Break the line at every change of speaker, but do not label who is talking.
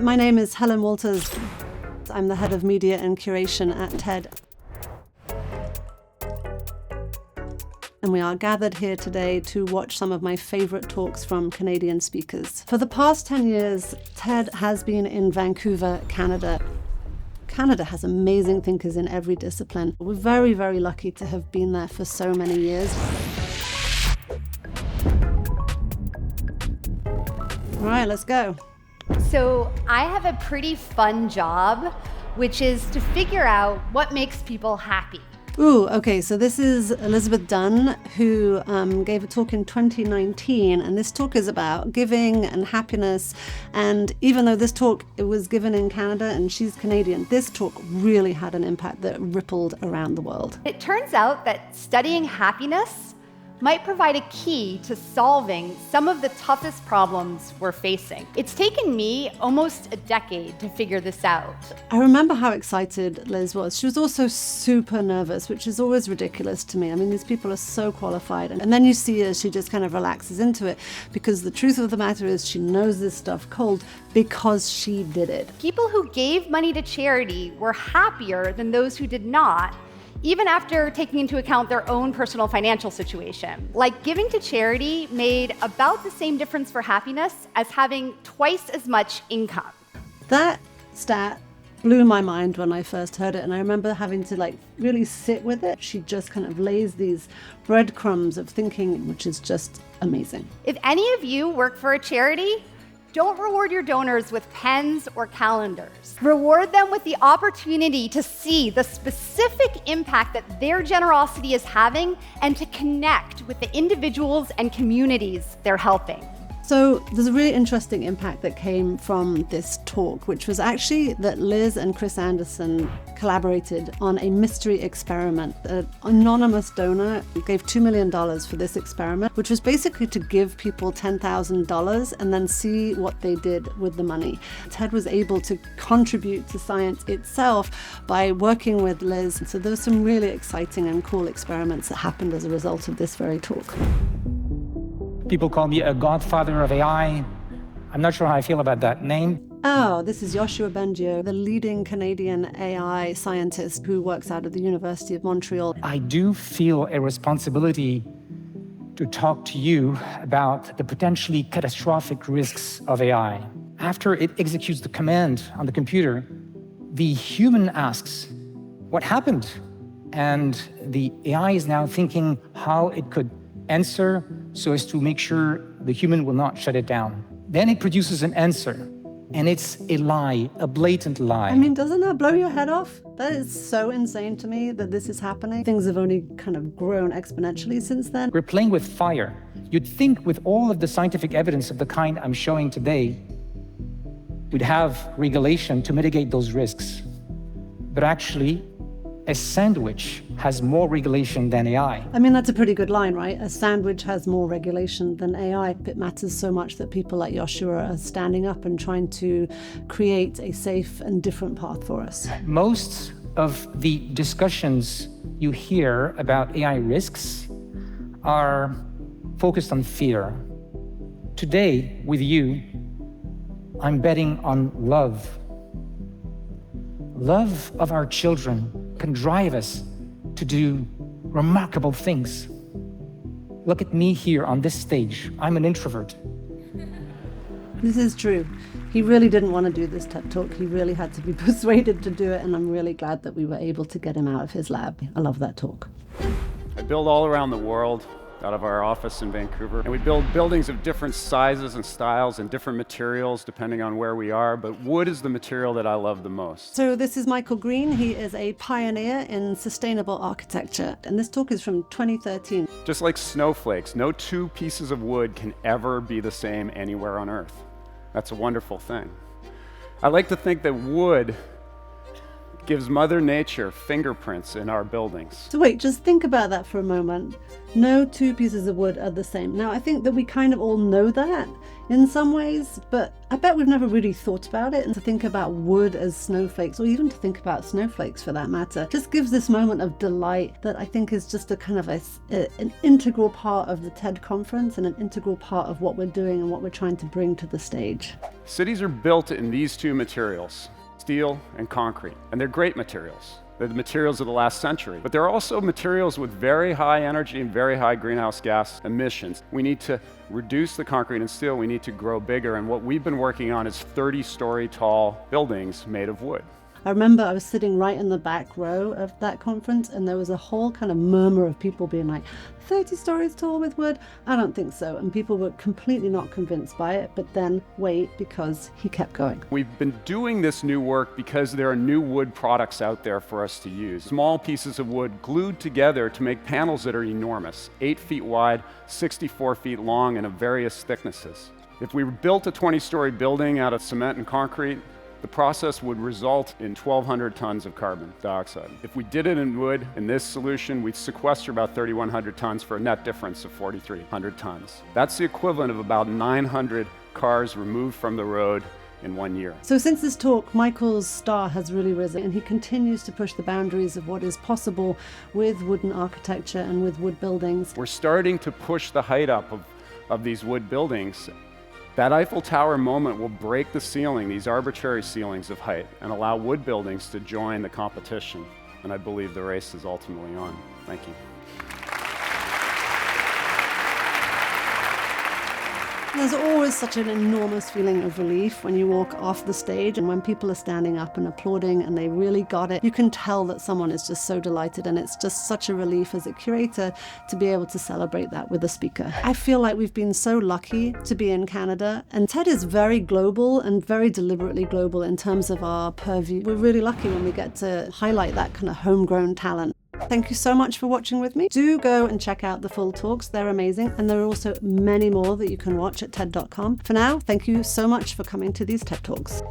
My name is Helen Walters. I'm the head of media and curation at TED. And we are gathered here today to watch some of my favorite talks from Canadian speakers. For the past 10 years, TED has been in Vancouver, Canada. Canada has amazing thinkers in every discipline. We're very, very lucky to have been there for so many years. All right, let's go.
So I have a pretty fun job, which is to figure out what makes people happy.
Ooh, okay, so this is Elizabeth Dunn, who gave a talk in 2019, and this talk is about giving and happiness. And even though this talk it was given in Canada and she's Canadian, this talk really had an impact that rippled around the world.
It turns out that studying happiness might provide a key to solving some of the toughest problems we're facing. It's taken me almost a decade to figure this out.
I remember how excited Liz was. She was also super nervous, which is always ridiculous to me. I mean, these people are so qualified. And then you see her, she just kind of relaxes into it, because the truth of the matter is she knows this stuff cold because she did it.
People who gave money to charity were happier than those who did not, even after taking into account their own personal financial situation. Like, giving to charity made about the same difference for happiness as having twice as much income.
That stat blew my mind when I first heard it, and I remember having to really sit with it. She just kind of lays these breadcrumbs of thinking, which is just amazing.
If any of you work for a charity, don't reward your donors with pens or calendars. Reward them with the opportunity to see the specific impact that their generosity is having and to connect with the individuals and communities they're helping.
So there's a really interesting impact that came from this talk, which was actually that Liz and Chris Anderson collaborated on a mystery experiment. An anonymous donor gave $2 million for this experiment, which was basically to give people $10,000 and then see what they did with the money. TED was able to contribute to science itself by working with Liz. So there were some really exciting and cool experiments that happened as a result of this very talk.
People call me a godfather of AI. I'm not sure how I feel about that name.
Oh, this is Yoshua Bengio, the leading Canadian AI scientist who works out of the University of Montreal.
I do feel a responsibility to talk to you about the potentially catastrophic risks of AI. After it executes the command on the computer, the human asks, what happened? And the AI is now thinking how it could answer so as to make sure the human will not shut it down. Then it produces an answer, and it's a lie, a blatant lie.
I mean, doesn't that blow your head off? That is so insane to me that this is happening. Things have only kind of grown exponentially since then.
We're playing with fire. You'd think with all of the scientific evidence of the kind I'm showing today, we'd have regulation to mitigate those risks. But actually, a sandwich has more regulation than AI.
I mean, that's a pretty good line, right? A sandwich has more regulation than AI. It matters so much that people like Yoshua are standing up and trying to create a safe and different path for us.
Most of the discussions you hear about AI risks are focused on fear. Today, with you, I'm betting on love. Love of our children can drive us to do remarkable things. Look at me here on this stage. I'm an introvert.
This is true. He really didn't want to do this TED Talk. He really had to be persuaded to do it, and I'm really glad that we were able to get him out of his lab. I love that talk.
I build all around the world out of our office in Vancouver. And we build buildings of different sizes and styles and different materials depending on where we are, but wood is the material that I love the most.
So this is Michael Green. He is a pioneer in sustainable architecture, and this talk is from 2013.
Just like snowflakes, no two pieces of wood can ever be the same anywhere on Earth. That's a wonderful thing. I like to think that wood gives Mother Nature fingerprints in our buildings.
So wait, just think about that for a moment. No two pieces of wood are the same. Now, I think that we kind of all know that in some ways, but I bet we've never really thought about it. And to think about wood as snowflakes, or even to think about snowflakes for that matter, just gives this moment of delight that I think is just a kind of an integral part of the TED conference and an integral part of what we're doing and what we're trying to bring to the stage.
Cities are built in these two materials, steel and concrete, and they're great materials. They're the materials of the last century, but they're also materials with very high energy and very high greenhouse gas emissions. We need to reduce the concrete and steel, we need to grow bigger, and what we've been working on is 30-story tall buildings made of wood.
I remember I was sitting right in the back row of that conference, and there was a whole kind of murmur of people being like, 30 stories tall with wood? I don't think so. And people were completely not convinced by it, but then wait, because he kept going.
We've been doing this new work because there are new wood products out there for us to use. Small pieces of wood glued together to make panels that are enormous, 8 feet wide, 64 feet long, and of various thicknesses. If we built a 20-story building out of cement and concrete, the process would result in 1,200 tons of carbon dioxide. If we did it in wood, in this solution, we'd sequester about 3,100 tons for a net difference of 4,300 tons. That's the equivalent of about 900 cars removed from the road in 1 year.
So since this talk, Michael's star has really risen, and he continues to push the boundaries of what is possible with wooden architecture and with wood buildings.
We're starting to push the height up of these wood buildings. That Eiffel Tower moment will break the ceiling, these arbitrary ceilings of height, and allow wood buildings to join the competition. And I believe the race is ultimately on. Thank you.
There's always such an enormous feeling of relief when you walk off the stage and when people are standing up and applauding and they really got it. You can tell that someone is just so delighted, and it's just such a relief as a curator to be able to celebrate that with a speaker. I feel like we've been so lucky to be in Canada, and TED is very global and very deliberately global in terms of our purview. We're really lucky when we get to highlight that kind of homegrown talent. Thank you so much for watching with me. Do go and check out the full talks. They're amazing. And there are also many more that you can watch at TED.com. For now, thank you so much for coming to these TED Talks.